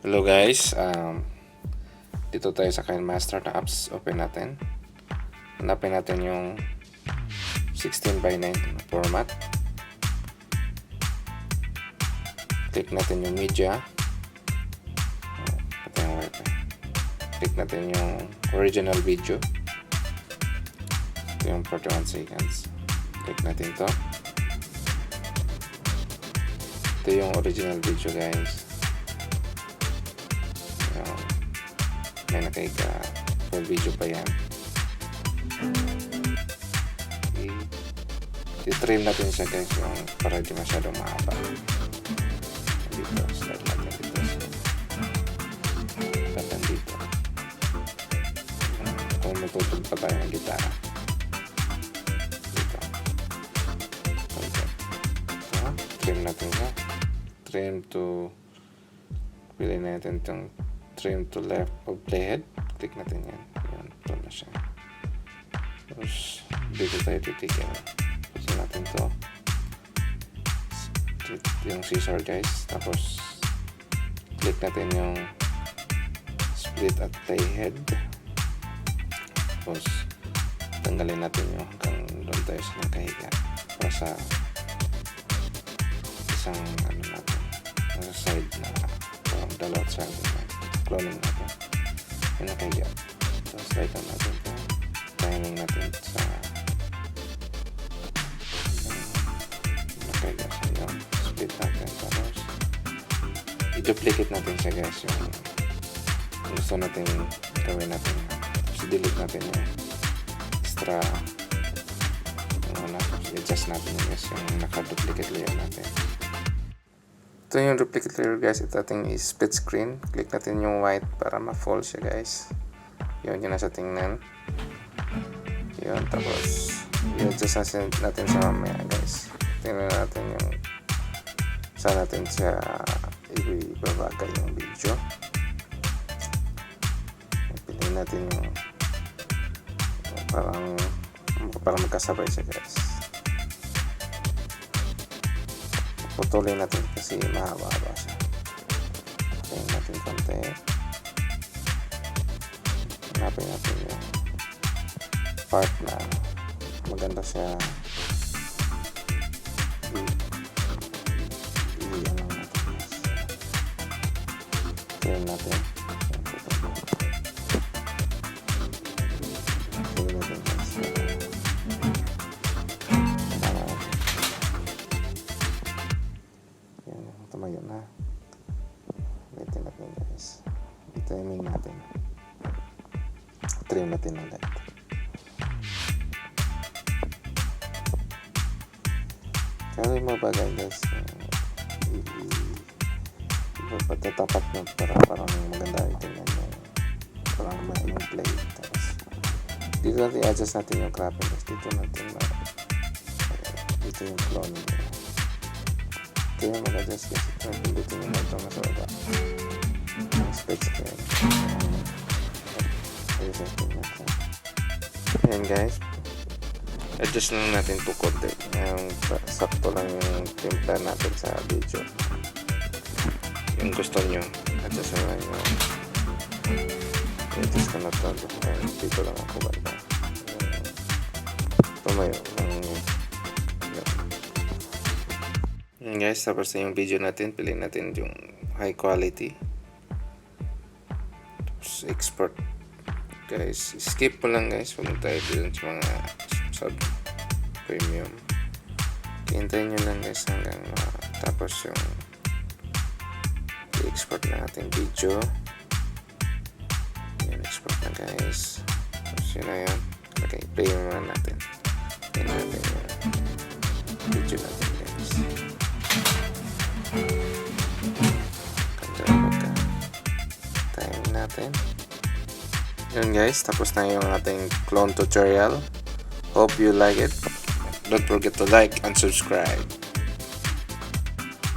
Hello guys, dito tayo sa Kinemaster na apps. Open natin. Hanapin natin yung 16:9 format. Click natin yung media. Ito yung wifi. Click natin yung original video. Ito yung 41 seconds. Click natin to. Ito yung original video guys. May nakita full video pa yan. I-trim natin siya guys yung para di masyadong mahaba. Dito, start natin dito. Button dito. Kung matutog pa tayo ng gitara. Dito. Okay. So, trim natin siya. Trim to pili natin itong trim to left of playhead. Click natin yan. Yan, ito na siya. Tapos, dito tayo titigil. Pasa natin to. Yung scissor guys. Tapos, click natin yung split at playhead. Tapos, tanggalin natin yung hanggang doon tayo sa nakahiga. Para sa isang ano natin. Sa side na parang dalawat sa cloning natin. Yung nakahiga. So, slide down natin ito. Timing natin sa nakahiga sa yung split natin. Tapos, i-duplicate natin siya guys. Yung gusto natin gawin natin. Tapos, i-delete natin yung extra tapos, i-adjust natin yung guys yung naka-duplicate layer natin. Ito yung duplicate layer guys. Ito ating split screen. Click natin yung white para ma-fold siya guys. Yun yung nasa tingnan. Yun. Tapos i-adjust natin sa mamaya guys. Tingnan natin yung saan natin siya ibabagay yung video. Piliin natin yung parang magkasabay siya guys. Putulin natin kasi mahaba-haba siya. Patayin natin konti. Hanapin natin yung part na maganda siya. Iyan lang natin. Patayin natin. Patayin natin. Tumayo na. Waitin natin guys. I-timing natin. Trim natin ulit. Kaya yung mga bagay guys, ipapatatapat nyo para parang maganda itingnan nyo. Parang yung play. Tapos, dito natin i-adjust natin yung cropping guys. Dito natin dito yung cloning nyo. Kaya mag-adjust kasi ito. Pindutin nyo na ito mas baba. Ang split screen. Adjust natin natin. Ayan guys. Adjust lang natin to konti. Yung sakto lang yung timpla natin sa video. Yung gusto nyo. Adjust lang yung adjust ka na ito. Dito lang ako banda. Tumayo lang guys, tapos na yung video natin. Piliin natin yung high quality. Tapos export guys. Skip mo lang guys. Huwag tayo dito sa mga sub premium. Hintayin nyo lang guys hanggang tapos yung i-export na natin video. Yan, export na guys. Tapos yun na yun. Okay, play muna natin. Yan natin yung video natin guys. Time natin. Yun guys, tapos na yung ating clone tutorial. Hope you like it. Don't forget to like and subscribe.